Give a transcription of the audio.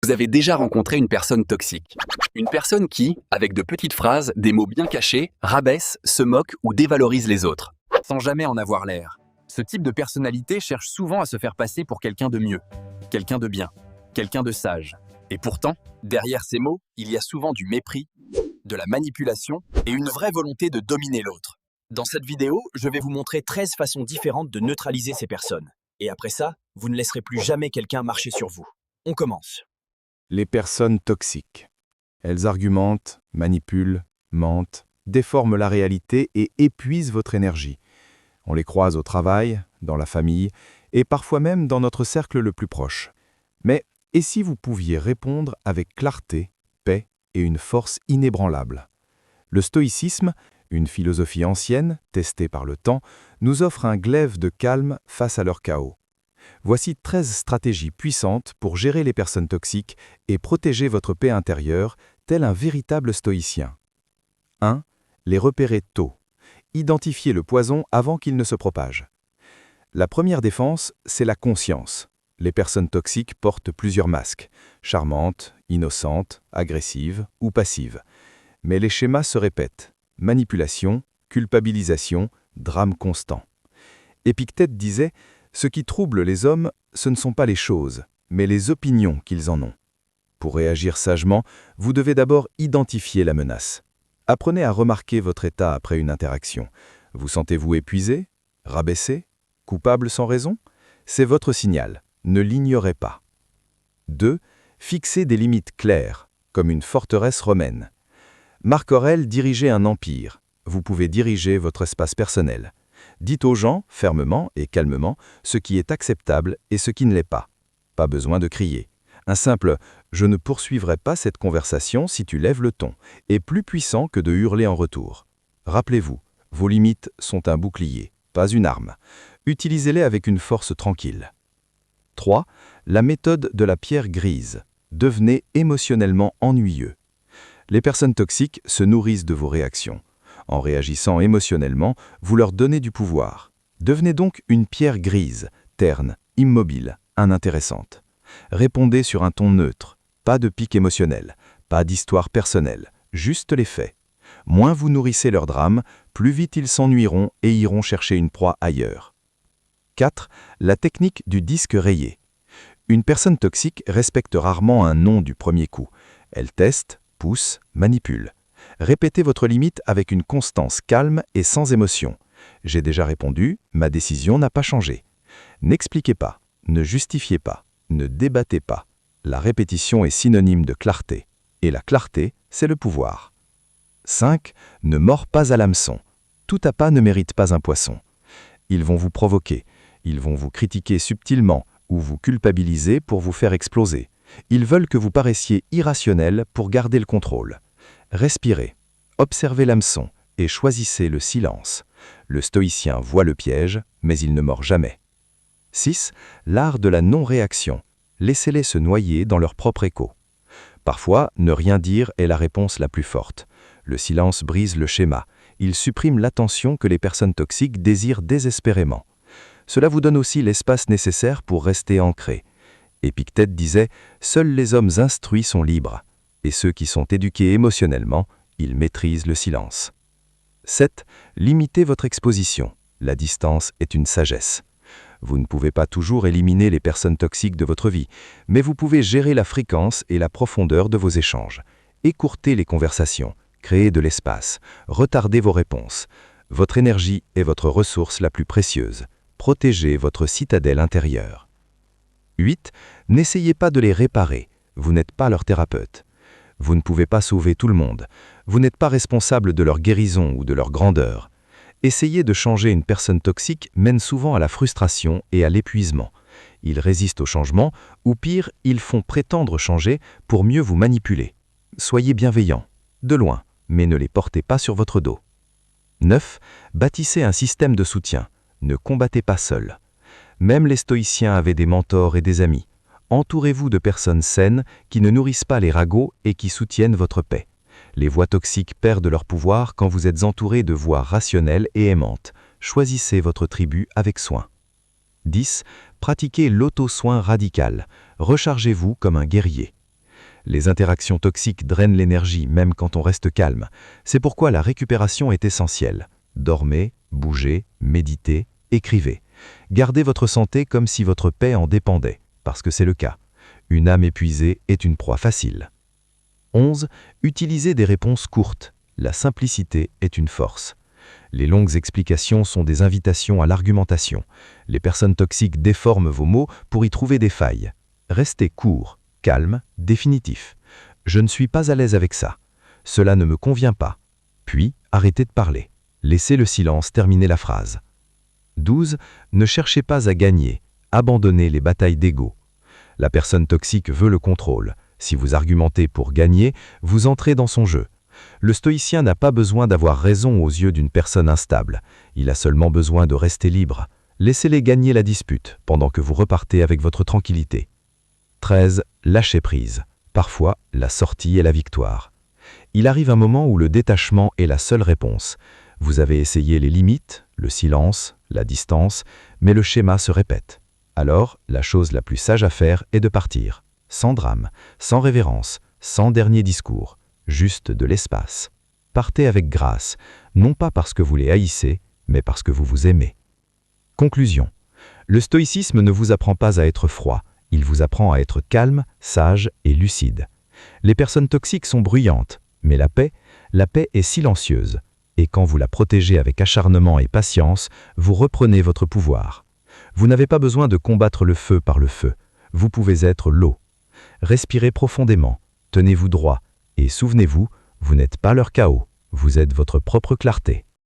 Vous avez déjà rencontré une personne toxique. Une personne qui, avec de petites phrases, des mots bien cachés, rabaisse, se moque ou dévalorise les autres, sans jamais en avoir l'air. Ce type de personnalité cherche souvent à se faire passer pour quelqu'un de mieux, quelqu'un de bien, quelqu'un de sage. Et pourtant, derrière ces mots, il y a souvent du mépris, de la manipulation et une vraie volonté de dominer l'autre. Dans cette vidéo, je vais vous montrer 13 façons différentes de neutraliser ces personnes. Et après ça, vous ne laisserez plus jamais quelqu'un marcher sur vous. On commence. Les personnes toxiques. Elles argumentent, manipulent, mentent, déforment la réalité et épuisent votre énergie. On les croise au travail, dans la famille et parfois même dans notre cercle le plus proche. Mais et si vous pouviez répondre avec clarté, paix et une force inébranlable? Le stoïcisme, une philosophie ancienne, testée par le temps, nous offre un glaive de calme face à leur chaos. Voici 13 stratégies puissantes pour gérer les personnes toxiques et protéger votre paix intérieure, tel un véritable stoïcien. 1. Les repérer tôt. Identifier le poison avant qu'il ne se propage. La première défense, c'est la conscience. Les personnes toxiques portent plusieurs masques, charmantes, innocentes, agressives ou passives. Mais les schémas se répètent. Manipulation, culpabilisation, drame constant. Épictète disait « Ce qui trouble les hommes, ce ne sont pas les choses, mais les opinions qu'ils en ont. » Pour réagir sagement, vous devez d'abord identifier la menace. Apprenez à remarquer votre état après une interaction. Vous sentez-vous épuisé, rabaissé, coupable sans raison? C'est votre signal, ne l'ignorez pas. 2. Fixez des limites claires, comme une forteresse romaine. Marc Aurèle dirigeait un empire. Vous pouvez diriger votre espace personnel. Dites aux gens, fermement et calmement, ce qui est acceptable et ce qui ne l'est pas. Pas besoin de crier. Un simple « je ne poursuivrai pas cette conversation si tu lèves le ton » est plus puissant que de hurler en retour. Rappelez-vous, vos limites sont un bouclier, pas une arme. Utilisez-les avec une force tranquille. 3. La méthode de la pierre grise. Devenez émotionnellement ennuyeux. Les personnes toxiques se nourrissent de vos réactions. En réagissant émotionnellement, vous leur donnez du pouvoir. Devenez donc une pierre grise, terne, immobile, inintéressante. Répondez sur un ton neutre, pas de pic émotionnel, pas d'histoire personnelle, juste les faits. Moins vous nourrissez leur drame, plus vite ils s'ennuieront et iront chercher une proie ailleurs. 4. La technique du disque rayé. Une personne toxique respecte rarement un non du premier coup. Elle teste, pousse, manipule. Répétez votre limite avec une constance calme et sans émotion. J'ai déjà répondu, ma décision n'a pas changé. N'expliquez pas, ne justifiez pas, ne débattez pas. La répétition est synonyme de clarté. Et la clarté, c'est le pouvoir. 5. Ne mord pas à l'hameçon. Tout appât ne mérite pas un poisson. Ils vont vous provoquer, ils vont vous critiquer subtilement ou vous culpabiliser pour vous faire exploser. Ils veulent que vous paraissiez irrationnel pour garder le contrôle. Respirez, observez l'hameçon et choisissez le silence. Le stoïcien voit le piège, mais il ne mord jamais. 6. L'art de la non-réaction. Laissez-les se noyer dans leur propre écho. Parfois, ne rien dire est la réponse la plus forte. Le silence brise le schéma. Il supprime l'attention que les personnes toxiques désirent désespérément. Cela vous donne aussi l'espace nécessaire pour rester ancré. Épictète disait « Seuls les hommes instruits sont libres ». Et ceux qui sont éduqués émotionnellement, ils maîtrisent le silence. 7. Limitez votre exposition. La distance est une sagesse. Vous ne pouvez pas toujours éliminer les personnes toxiques de votre vie, mais vous pouvez gérer la fréquence et la profondeur de vos échanges. Écourtez les conversations, créez de l'espace, retardez vos réponses. Votre énergie est votre ressource la plus précieuse. Protégez votre citadelle intérieure. 8. N'essayez pas de les réparer. Vous n'êtes pas leur thérapeute. Vous ne pouvez pas sauver tout le monde. Vous n'êtes pas responsable de leur guérison ou de leur grandeur. Essayer de changer une personne toxique mène souvent à la frustration et à l'épuisement. Ils résistent au changement, ou pire, ils font prétendre changer pour mieux vous manipuler. Soyez bienveillant, de loin, mais ne les portez pas sur votre dos. 9. Bâtissez un système de soutien. Ne combattez pas seul. Même les stoïciens avaient des mentors et des amis. Entourez-vous de personnes saines qui ne nourrissent pas les ragots et qui soutiennent votre paix. Les voix toxiques perdent leur pouvoir quand vous êtes entouré de voix rationnelles et aimantes. Choisissez votre tribu avec soin. 10. Pratiquez l'auto-soin radical. Rechargez-vous comme un guerrier. Les interactions toxiques drainent l'énergie même quand on reste calme. C'est pourquoi la récupération est essentielle. Dormez, bougez, méditez, écrivez. Gardez votre santé comme si votre paix en dépendait, parce que c'est le cas. Une âme épuisée est une proie facile. 11. Utilisez des réponses courtes. La simplicité est une force. Les longues explications sont des invitations à l'argumentation. Les personnes toxiques déforment vos mots pour y trouver des failles. Restez court, calme, définitif. Je ne suis pas à l'aise avec ça. Cela ne me convient pas. Puis, arrêtez de parler. Laissez le silence terminer la phrase. 12. Ne cherchez pas à gagner. Abandonnez les batailles d'ego. La personne toxique veut le contrôle. Si vous argumentez pour gagner, vous entrez dans son jeu. Le stoïcien n'a pas besoin d'avoir raison aux yeux d'une personne instable. Il a seulement besoin de rester libre. Laissez-les gagner la dispute pendant que vous repartez avec votre tranquillité. 13. Lâchez prise. Parfois, la sortie est la victoire. Il arrive un moment où le détachement est la seule réponse. Vous avez essayé les limites, le silence, la distance, mais le schéma se répète. Alors, la chose la plus sage à faire est de partir. Sans drame, sans révérence, sans dernier discours. Juste de l'espace. Partez avec grâce, non pas parce que vous les haïssez, mais parce que vous vous aimez. Conclusion. Le stoïcisme ne vous apprend pas à être froid, il vous apprend à être calme, sage et lucide. Les personnes toxiques sont bruyantes, mais la paix est silencieuse. Et quand vous la protégez avec acharnement et patience, vous reprenez votre pouvoir. Vous n'avez pas besoin de combattre le feu par le feu, vous pouvez être l'eau. Respirez profondément, tenez-vous droit, et souvenez-vous, vous n'êtes pas leur chaos, vous êtes votre propre clarté.